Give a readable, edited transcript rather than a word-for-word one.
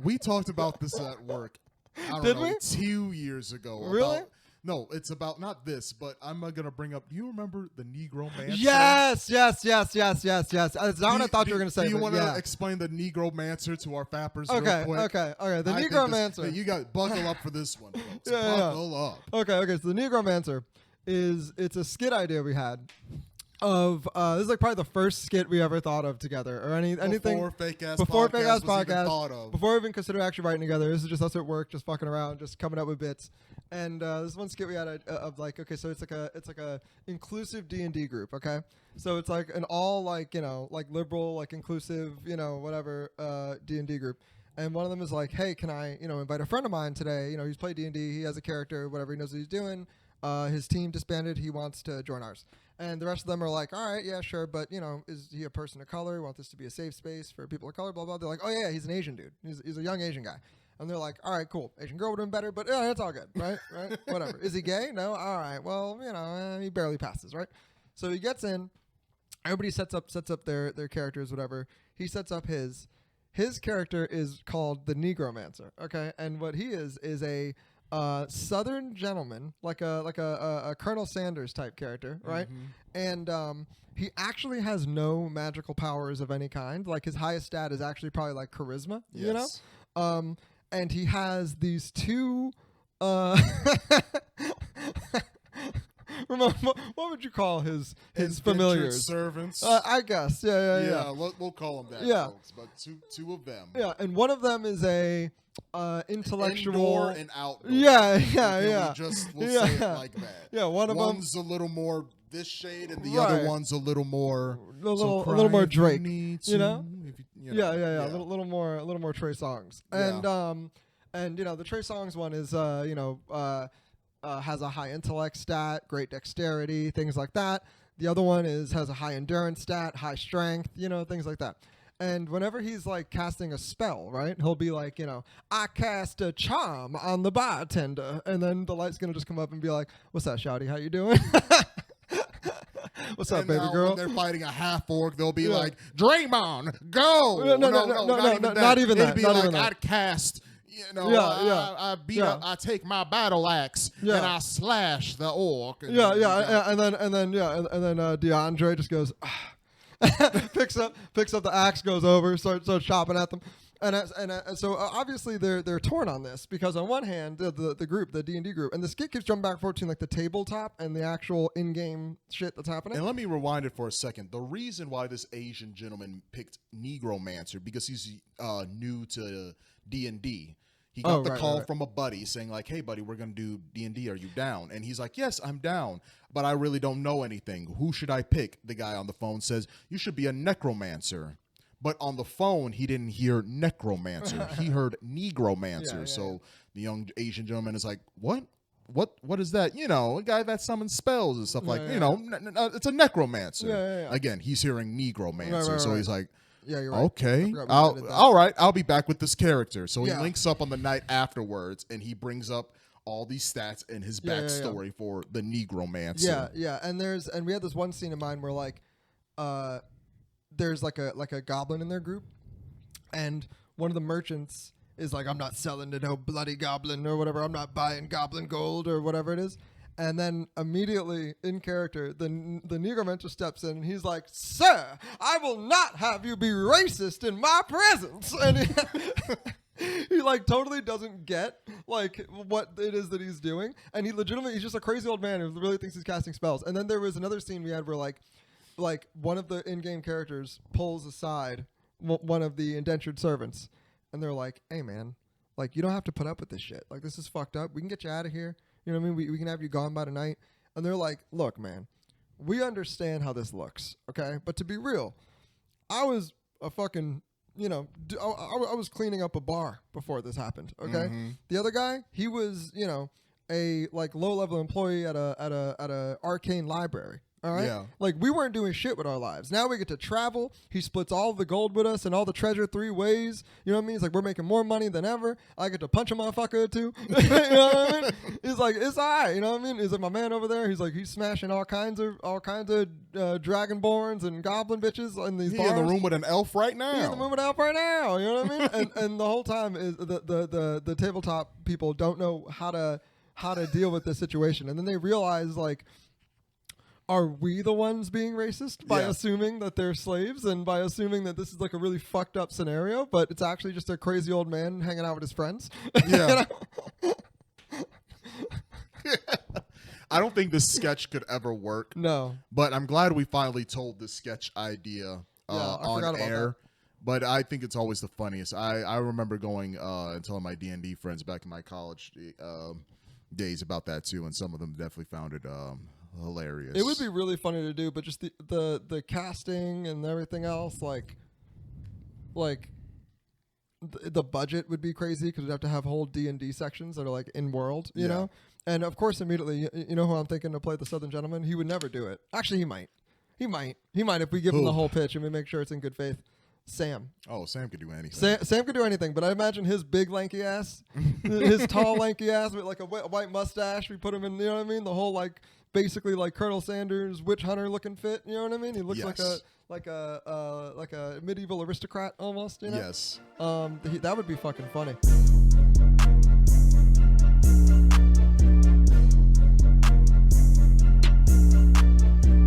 We talked about this at work. I don't Did know, we? 2 years ago. Really? No, it's about not this, but I'm gonna bring up. Do you remember the Negromancer? Yes. That's not what I thought you were going to say. Do you but want to yeah. explain the Negromancer to our fappers Okay. real quick? Okay. The I think Negromancer. you got buckle up for this one, folks. Yeah. Buckle up. Okay. So the Negromancer it's a skit idea we had of this is like probably the first skit we ever thought of together or anything Before Fake Ass before Podcast Fake Ass was even Podcast, thought of. before we even consider actually writing together. This is just us at work, just fucking around, just coming up with bits. And this one skit we had of like, okay, so it's like a inclusive D&D group, okay? So it's like an all like, like liberal, like inclusive, whatever D&D group. And one of them is like, hey, can I, invite a friend of mine today? He's played D&D, he has a character, whatever, he knows what he's doing. His team disbanded, he wants to join ours. And the rest of them are like, all right, yeah, sure, but, is he a person of color? We want this to be a safe space for people of color, blah, blah. They're like, oh, yeah, he's an Asian dude. He's a young Asian guy. And they're like, all right, cool. Asian girl would have been better, but it's all good, right? Whatever. Is he gay? No? All right. Well, he barely passes, right? So he gets in. Everybody sets up their characters, whatever. He sets up his. His character is called the Negromancer, okay? And what he is a Southern gentleman, like a Colonel Sanders type character, right? Mm-hmm. And he actually has no magical powers of any kind. Like his highest stat is actually probably like charisma, Yes. And he has these two. What would you call his Indentured familiars? servants. I guess. Yeah. We'll call them that, Yeah. folks. But two of them. Yeah, and one of them is a intellectual. Indoor and outdoor. Yeah. We'll say it like that. Yeah, one of One's a little more this shade, and the Right. other one's a little more. a little more Drake. Yeah. Yeah. A little more Trey Songz. Yeah. And the Trey Songz one is has a high intellect stat, great dexterity, things like that. The other one has a high endurance stat, high strength, things like that. And whenever he's like casting a spell, right, he'll be like, I cast a charm on the bartender, and then the light's gonna just come up and be like, what's that, Shouty? How you doing? What's up, And baby now girl? when they're fighting a half orc, they'll be like, Draymond, go! No, not even It'd that, be not like, even that. I'd cast. I beat Yeah. up. I take my battle axe Yeah. and I slash the orc. And And then DeAndre just goes, picks up the axe, goes over, starts chopping at them, so obviously they're torn on this because on one hand the group, the D&D group, and the skit keeps jumping back and forth between like the tabletop and the actual in-game shit that's happening. And let me rewind it for a second. The reason why this Asian gentleman picked Negromancer because he's new to D&D. He got the call from a buddy saying like, hey, buddy, we're going to do D&D. Are you down? And he's like, yes, I'm down, but I really don't know anything. Who should I pick? The guy on the phone says, you should be a necromancer. But on the phone, he didn't hear necromancer. He heard negromancer. So the young Asian gentleman is like, what? What is that? A guy that summons spells and stuff it's a necromancer. Yeah. Again, he's hearing negromancer. So he's like, yeah, you're right. okay, All all right, I'll be back with this character. So he Yeah. links up on the night afterwards, and he brings up all these stats and his backstory for the Negromancer. Yeah. And we had this one scene in mind where like, there's like a goblin in their group, and one of the merchants is like, I'm not selling to no bloody goblin or whatever. I'm not buying goblin gold or whatever it is. And then immediately in character, the Negromancer steps in and he's like, sir, I will not have you be racist in my presence. And he like totally doesn't get like what it is that he's doing. And he's just a crazy old man who really thinks he's casting spells. And then there was another scene we had where like one of the in-game characters pulls aside one of the indentured servants. And they're like, hey man, like you don't have to put up with this shit. Like this is fucked up. We can get you out of here. You know what I mean? We can have you gone by tonight. And they're like, look, man, we understand how this looks, okay? But to be real, I was a fucking, I was cleaning up a bar before this happened, okay? Mm-hmm. The other guy, he was, a like low-level employee at a arcane library, All right. Yeah. Like we weren't doing shit with our lives. Now we get to travel. He splits all the gold with us and all the treasure 3 ways. You know what I mean? It's like we're making more money than ever. I get to punch a motherfucker too. You know what I mean? He's like, it's all right. You know what I mean? He's like my man over there. He's like he's smashing all kinds of dragonborns and goblin bitches in these bars. in the room with an elf right now. He's in the room with an elf right now. You know what I mean? and the whole time is the tabletop people don't know how to deal with this situation, and then they realize like, are we the ones being racist by assuming that they're slaves and by assuming that this is like a really fucked up scenario, but it's actually just a crazy old man hanging out with his friends? Yeah. I don't think this sketch could ever work. No. But I'm glad we finally told this sketch idea on air. But I think it's always the funniest. I remember going and telling my D&D friends back in my college days about that too, and some of them definitely found it hilarious. It would be really funny to do, but just the casting and everything else, like the budget would be crazy because we'd have to have whole D&D sections that are like in world, you know. And of course, immediately, you know who I'm thinking to play the Southern Gentleman? He would never do it. Actually, he might. He might if we give him the whole pitch and we make sure it's in good faith. Sam. Oh, Sam could do anything. Sam could do anything, but I imagine his big lanky ass, his tall lanky ass with like a white mustache. We put him in, you know what I mean? The whole like basically like Colonel Sanders witch hunter looking fit. You know what I mean? He looks like a medieval aristocrat almost. You know? Yes. That would be fucking funny.